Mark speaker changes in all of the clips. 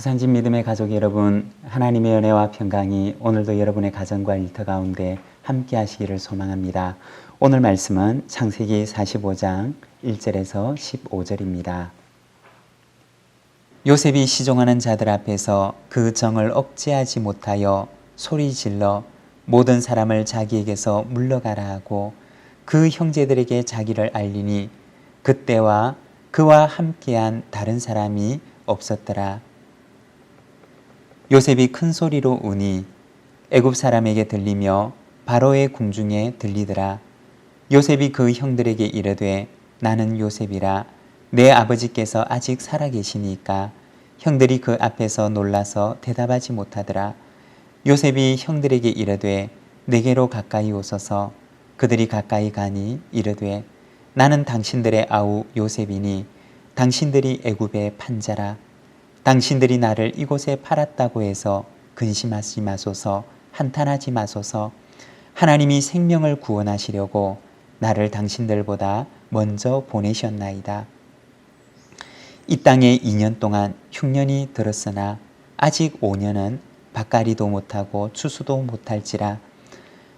Speaker 1: 부산집 믿음의 가족 여러분, 하나님의 은혜와 평강이 오늘도 여러분의 가정과 일터 가운데 함께 하시기를 소망합니다. 오늘 말씀은 창세기 45장 1절에서 15절입니다. 요셉이 시종하는 자들 앞에서 그 정을 억제하지 못하여 소리질러 모든 사람을 자기에게서 물러가라 하고 그 형제들에게 자기를 알리니 그때와 그와 함께한 다른 사람이 없었더라. 요셉이 큰 소리로 우니 애굽 사람에게 들리며 바로의 궁중에 들리더라. 요셉이 그 형들에게 이르되 나는 요셉이라. 내 아버지께서 아직 살아계시니까. 형들이 그 앞에서 놀라서 대답하지 못하더라. 요셉이 형들에게 이르되 내게로 가까이 오소서. 그들이 가까이 가니 이르되 나는 당신들의 아우 요셉이니 당신들이 애굽의 판자라. 당신들이 나를 이곳에 팔았다고 해서 근심하지 마소서. 한탄하지 마소서. 하나님이 생명을 구원하시려고 나를 당신들보다 먼저 보내셨나이다. 이 땅에 2년 동안 흉년이 들었으나 아직 5년은 밭갈이도 못하고 추수도 못할지라.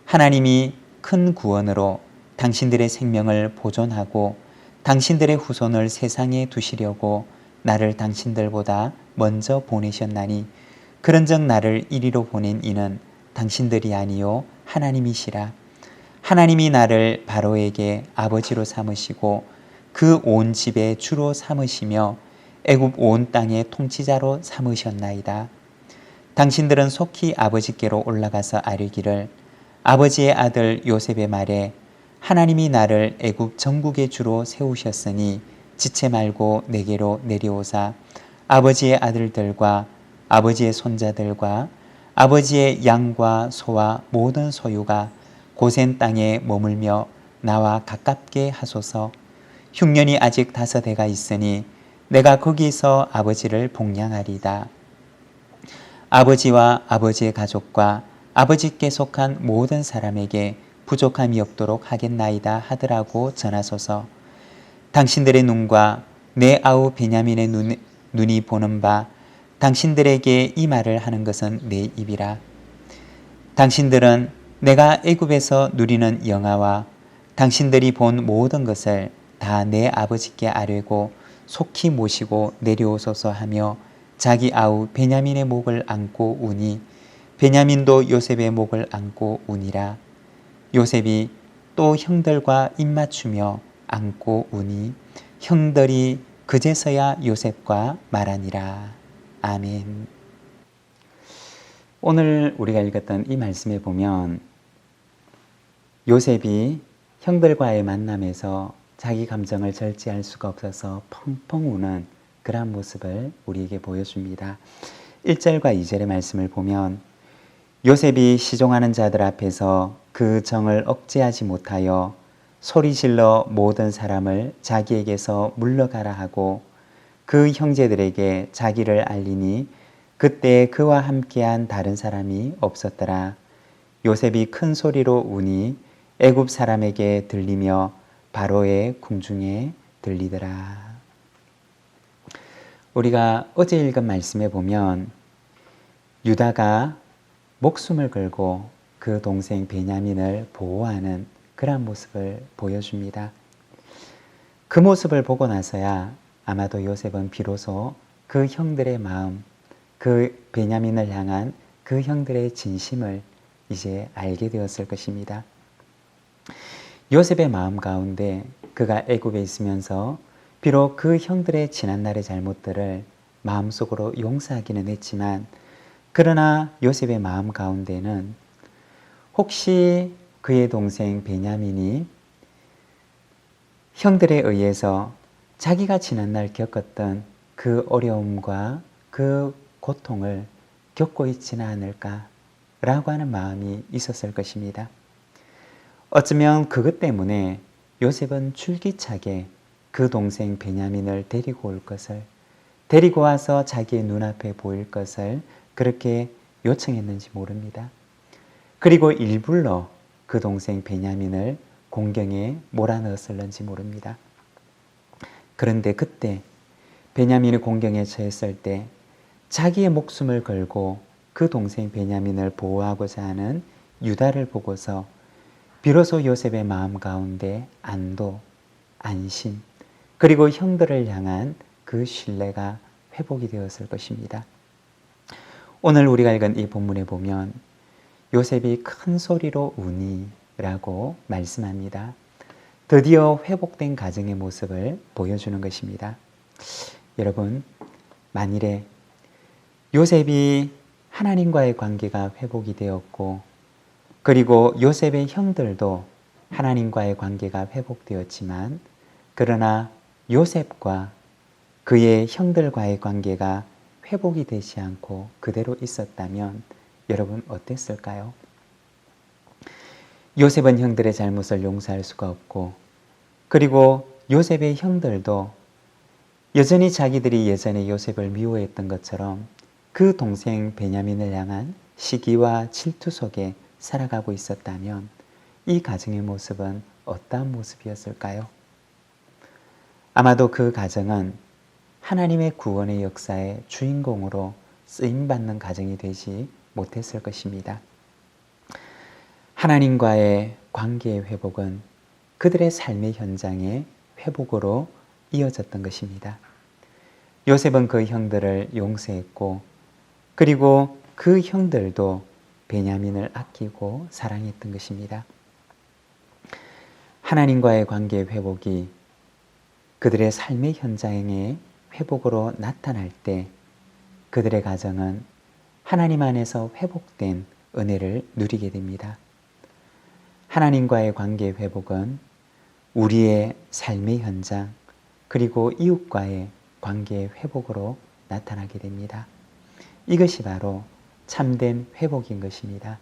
Speaker 1: 하나님이 큰 구원으로 당신들의 생명을 보존하고 당신들의 후손을 세상에 두시려고 나를 당신들보다 먼저 보내셨나니 그런즉 나를 이리로 보낸 이는 당신들이 아니요 하나님이시라. 하나님이 나를 바로에게 아버지로 삼으시고 그 온 집의 주로 삼으시며 애굽 온 땅의 통치자로 삼으셨나이다. 당신들은 속히 아버지께로 올라가서 아뢰기를 아버지의 아들 요셉의 말에 하나님이 나를 애굽 전국의 주로 세우셨으니 지체 말고 내게로 내려오사 아버지의 아들들과 아버지의 손자들과 아버지의 양과 소와 모든 소유가 고센 땅에 머물며 나와 가깝게 하소서. 흉년이 아직 5해가 있으니 내가 거기서 아버지를 복양하리다. 아버지와 아버지의 가족과 아버지께 속한 모든 사람에게 부족함이 없도록 하겠나이다 하더라고 전하소서. 당신들의 눈과 내 아우 베냐민의 눈이 보는 바 당신들에게 이 말을 하는 것은 내 입이라. 당신들은 내가 애굽에서 누리는 영화와 당신들이 본 모든 것을 다 내 아버지께 아뢰고 속히 모시고 내려오소서 하며 자기 아우 베냐민의 목을 안고 우니 베냐민도 요셉의 목을 안고 우니라. 요셉이 또 형들과 입맞추며 안고 우니 형들이 그제서야 요셉과 말하니라. 아멘. 오늘 우리가 읽었던 이 말씀에 보면 요셉이 형들과의 만남에서 자기 감정을 절제할 수가 없어서 펑펑 우는 그러한 모습을 우리에게 보여줍니다. 1절과 2절의 말씀을 보면 요셉이 시종하는 자들 앞에서 그 정을 억제하지 못하여 소리질러 모든 사람을 자기에게서 물러가라 하고 그 형제들에게 자기를 알리니 그때 그와 함께한 다른 사람이 없었더라. 요셉이 큰 소리로 우니 애굽 사람에게 들리며 바로의 궁중에 들리더라. 우리가 어제 읽은 말씀에 보면 유다가 목숨을 걸고 그 동생 베냐민을 보호하는 그런 모습을 보여줍니다. 그 모습을 보고 나서야 아마도 요셉은 비로소 그 형들의 마음, 그 베냐민을 향한 그 형들의 진심을 이제 알게 되었을 것입니다. 요셉의 마음 가운데 그가 애굽에 있으면서 비록 그 형들의 지난날의 잘못들을 마음속으로 용서하기는 했지만 그러나 요셉의 마음 가운데는 혹시 그의 동생 베냐민이 형들에 의해서 자기가 지난날 겪었던 그 어려움과 그 고통을 겪고 있지는 않을까라고 하는 마음이 있었을 것입니다. 어쩌면 그것 때문에 요셉은 줄기차게 그 동생 베냐민을 데리고 올 것을, 데리고 와서 자기의 눈앞에 보일 것을 그렇게 요청했는지 모릅니다. 그리고 일부러 그 동생 베냐민을 공경에 몰아넣었을는지 모릅니다. 그런데 그때 베냐민이 공경에 처했을 때 자기의 목숨을 걸고 그 동생 베냐민을 보호하고자 하는 유다를 보고서 비로소 요셉의 마음 가운데 안도, 안심, 그리고 형들을 향한 그 신뢰가 회복이 되었을 것입니다. 오늘 우리가 읽은 이 본문에 보면 요셉이 큰 소리로 우니라고 말씀합니다. 드디어 회복된 가정의 모습을 보여주는 것입니다. 여러분, 만일에 요셉이 하나님과의 관계가 회복이 되었고, 그리고 요셉의 형들도 하나님과의 관계가 회복되었지만, 그러나 요셉과 그의 형들과의 관계가 회복이 되지 않고 그대로 있었다면 여러분 어땠을까요? 요셉은 형들의 잘못을 용서할 수가 없고, 그리고 요셉의 형들도 여전히 자기들이 예전에 요셉을 미워했던 것처럼 그 동생 베냐민을 향한 시기와 질투 속에 살아가고 있었다면 이 가정의 모습은 어떠한 모습이었을까요? 아마도 그 가정은 하나님의 구원의 역사의 주인공으로 쓰임받는 가정이 되지 못했을 것입니다. 하나님과의 관계의 회복은 그들의 삶의 현장의 회복으로 이어졌던 것입니다. 요셉은 그 형들을 용서했고, 그리고 그 형들도 베냐민을 아끼고 사랑했던 것입니다. 하나님과의 관계의 회복이 그들의 삶의 현장의 회복으로 나타날 때 그들의 가정은 하나님 안에서 회복된 은혜를 누리게 됩니다. 하나님과의 관계의 회복은 우리의 삶의 현장, 그리고 이웃과의 관계의 회복으로 나타나게 됩니다. 이것이 바로 참된 회복인 것입니다.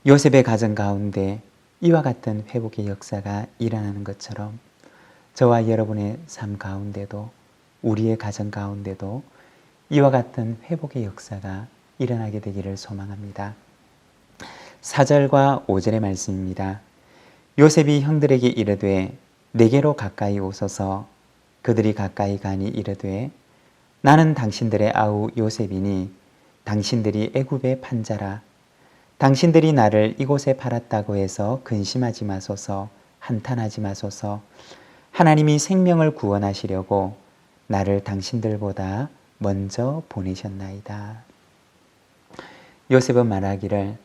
Speaker 1: 요셉의 가정 가운데 이와 같은 회복의 역사가 일어나는 것처럼 저와 여러분의 삶 가운데도, 우리의 가정 가운데도 이와 같은 회복의 역사가 일어나게 되기를 소망합니다. 4절과 5절의 말씀입니다. 요셉이 형들에게 이르되 내게로 가까이 오소서. 그들이 가까이 가니 이르되 나는 당신들의 아우 요셉이니 당신들이 애굽의 판자라. 당신들이 나를 이곳에 팔았다고 해서 근심하지 마소서. 한탄하지 마소서. 하나님이 생명을 구원하시려고 나를 당신들보다 먼저 보내셨나이다. 요셉은 말하기를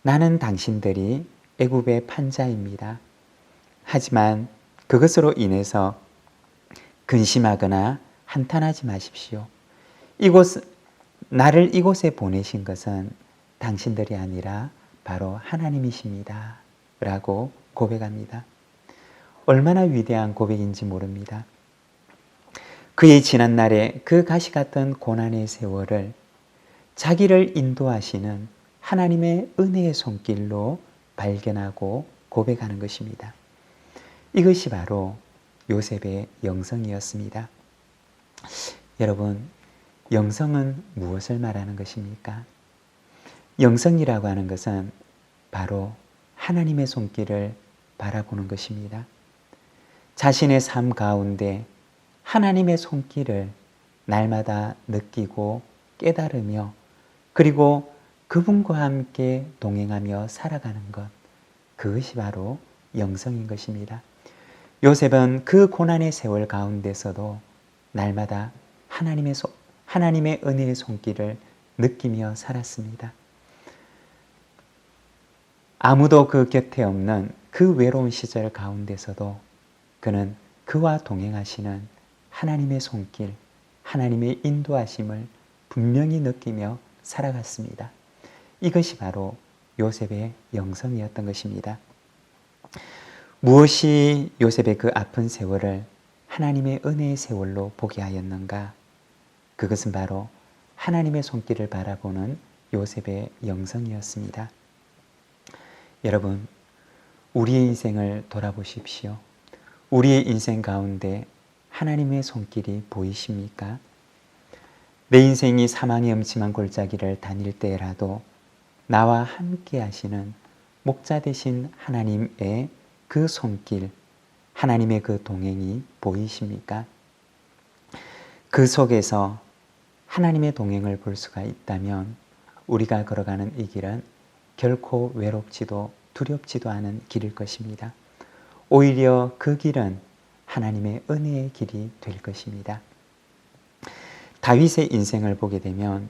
Speaker 1: 나는 당신들이 애굽의 판자입니다. 하지만 그것으로 인해서 근심하거나 한탄하지 마십시오. 나를 이곳에 보내신 것은 당신들이 아니라 바로 하나님이십니다. 라고 고백합니다. 얼마나 위대한 고백인지 모릅니다. 그의 지난날의 그 가시 같은 고난의 세월을 자기를 인도하시는 하나님의 은혜의 손길로 발견하고 고백하는 것입니다. 이것이 바로 요셉의 영성이었습니다. 여러분, 영성은 무엇을 말하는 것입니까? 영성이라고 하는 것은 바로 하나님의 손길을 바라보는 것입니다. 자신의 삶 가운데 하나님의 손길을 날마다 느끼고 깨달으며, 그리고 그분과 함께 동행하며 살아가는 것, 그것이 바로 영성인 것입니다. 요셉은 그 고난의 세월 가운데서도 날마다 하나님의 은혜의 손길을 느끼며 살았습니다. 아무도 그 곁에 없는 그 외로운 시절 가운데서도 그는 그와 동행하시는 하나님의 손길, 하나님의 인도하심을 분명히 느끼며 살아갔습니다. 이것이 바로 요셉의 영성이었던 것입니다. 무엇이 요셉의 그 아픈 세월을 하나님의 은혜의 세월로 보게 하였는가? 그것은 바로 하나님의 손길을 바라보는 요셉의 영성이었습니다. 여러분, 우리의 인생을 돌아보십시오. 우리의 인생 가운데 하나님의 손길이 보이십니까? 내 인생이 사망의 음침한 골짜기를 다닐 때라도 나와 함께 하시는 목자 되신 하나님의 그 손길, 하나님의 그 동행이 보이십니까? 그 속에서 하나님의 동행을 볼 수가 있다면 우리가 걸어가는 이 길은 결코 외롭지도 두렵지도 않은 길일 것입니다. 오히려 그 길은 하나님의 은혜의 길이 될 것입니다. 다윗의 인생을 보게 되면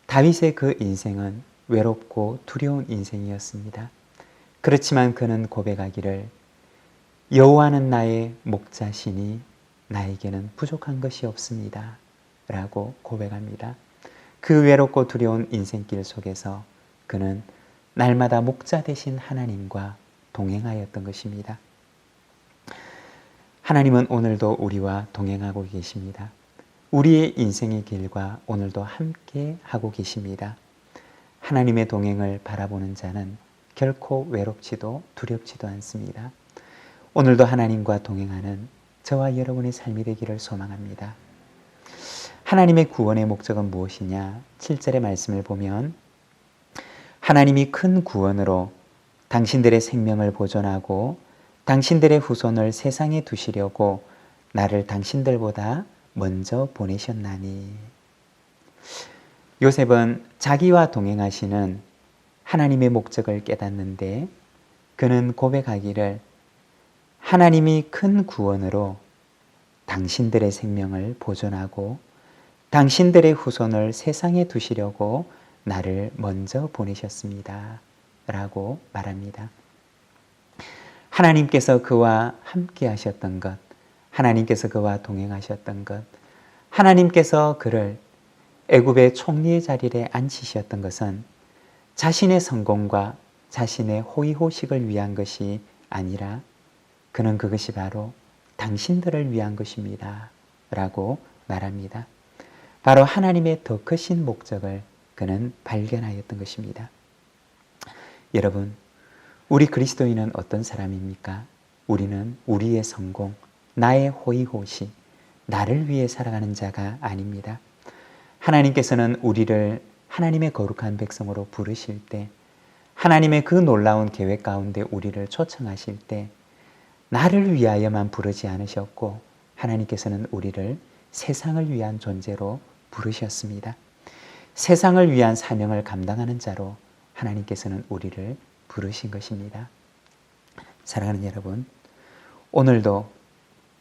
Speaker 1: 다윗의 그 인생은 외롭고 두려운 인생이었습니다. 그렇지만 그는 고백하기를 여호와는 나의 목자시니 나에게는 부족한 것이 없습니다. 라고 고백합니다. 그 외롭고 두려운 인생길 속에서 그는 날마다 목자 되신 하나님과 동행하였던 것입니다. 하나님은 오늘도 우리와 동행하고 계십니다. 우리의 인생의 길과 오늘도 함께 하고 계십니다. 하나님의 동행을 바라보는 자는 결코 외롭지도 두렵지도 않습니다. 오늘도 하나님과 동행하는 저와 여러분의 삶이 되기를 소망합니다. 하나님의 구원의 목적은 무엇이냐? 7절의 말씀을 보면 하나님이 큰 구원으로 당신들의 생명을 보존하고 당신들의 후손을 세상에 두시려고 나를 당신들보다 먼저 보내셨나니. 요셉은 자기와 동행하시는 하나님의 목적을 깨닫는데 그는 고백하기를 하나님이 큰 구원으로 당신들의 생명을 보존하고 당신들의 후손을 세상에 두시려고 나를 먼저 보내셨습니다. 라고 말합니다. 하나님께서 그와 함께 하셨던 것, 하나님께서 그와 동행하셨던 것, 하나님께서 그를 애굽의 총리의 자리에 앉히셨던 것은 자신의 성공과 자신의 호의호식을 위한 것이 아니라 그는 그것이 바로 당신들을 위한 것입니다. 라고 말합니다. 바로 하나님의 더 크신 목적을 그는 발견하였던 것입니다. 여러분, 우리 그리스도인은 어떤 사람입니까? 우리는 우리의 성공, 나의 호의호식, 나를 위해 살아가는 자가 아닙니다. 하나님께서는 우리를 하나님의 거룩한 백성으로 부르실 때, 하나님의 그 놀라운 계획 가운데 우리를 초청하실 때 나를 위하여만 부르지 않으셨고 하나님께서는 우리를 세상을 위한 존재로 부르셨습니다. 세상을 위한 사명을 감당하는 자로 하나님께서는 우리를 부르신 것입니다. 사랑하는 여러분, 오늘도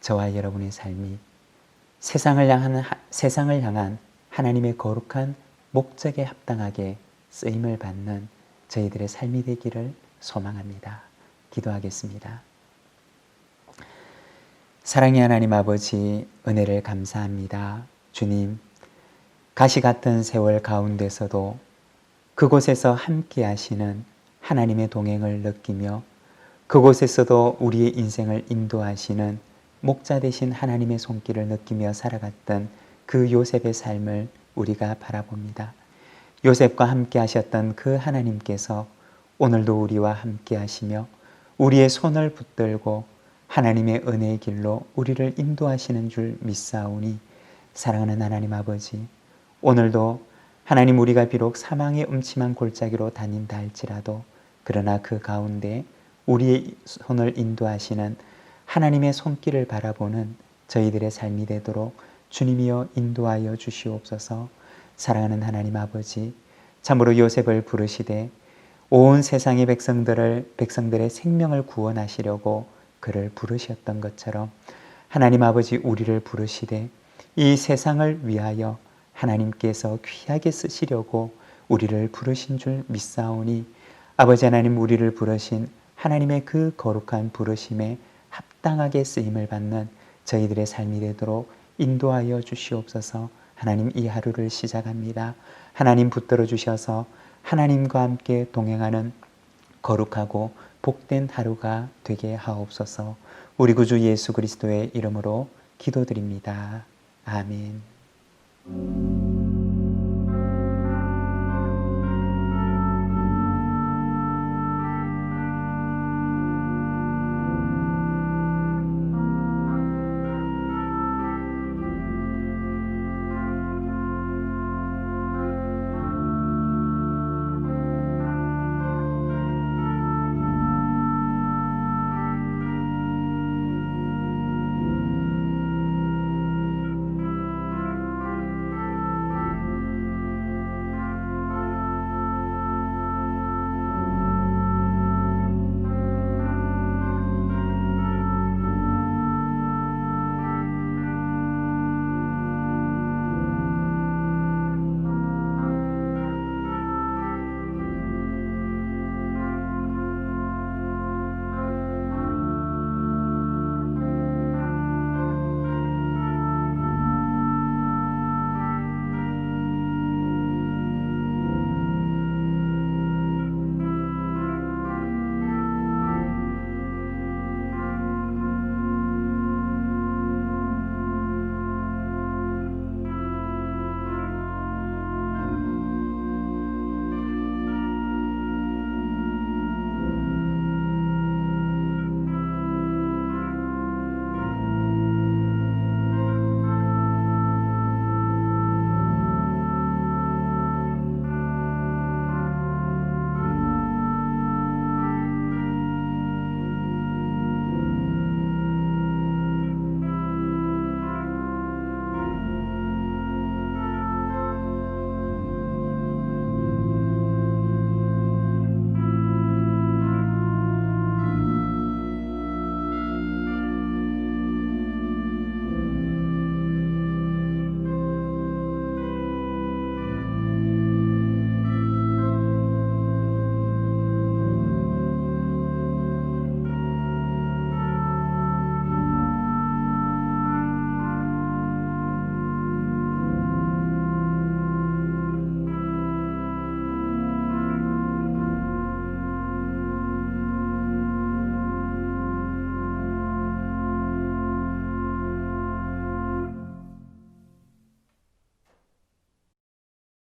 Speaker 1: 저와 여러분의 삶이 세상을 향한 하나님의 거룩한 목적에 합당하게 쓰임을 받는 저희들의 삶이 되기를 소망합니다. 기도하겠습니다. 사랑의 하나님 아버지, 은혜를 감사합니다. 주님, 가시 같은 세월 가운데서도 그곳에서 함께 하시는 하나님의 동행을 느끼며 그곳에서도 우리의 인생을 인도하시는 목자 되신 하나님의 손길을 느끼며 살아갔던 그 요셉의 삶을 우리가 바라봅니다. 요셉과 함께 하셨던 그 하나님께서 오늘도 우리와 함께 하시며 우리의 손을 붙들고 하나님의 은혜의 길로 우리를 인도하시는 줄 믿사오니 사랑하는 하나님 아버지, 오늘도 하나님 우리가 비록 사망의 음침한 골짜기로 다닌다 할지라도 그러나 그 가운데 우리의 손을 인도하시는 하나님의 손길을 바라보는 저희들의 삶이 되도록 주님이여 인도하여 주시옵소서. 사랑하는 하나님 아버지, 참으로 요셉을 부르시되 온 세상의 백성들의 생명을 구원하시려고 그를 부르셨던 것처럼 하나님 아버지 우리를 부르시되 이 세상을 위하여 하나님께서 귀하게 쓰시려고 우리를 부르신 줄 믿사오니 아버지 하나님 우리를 부르신 하나님의 그 거룩한 부르심에 합당하게 쓰임을 받는 저희들의 삶이 되도록 인도하여 주시옵소서. 하나님 이 하루를 시작합니다. 하나님 붙들어 주셔서 하나님과 함께 동행하는 거룩하고 복된 하루가 되게 하옵소서. 우리 구주 예수 그리스도의 이름으로 기도드립니다. 아멘.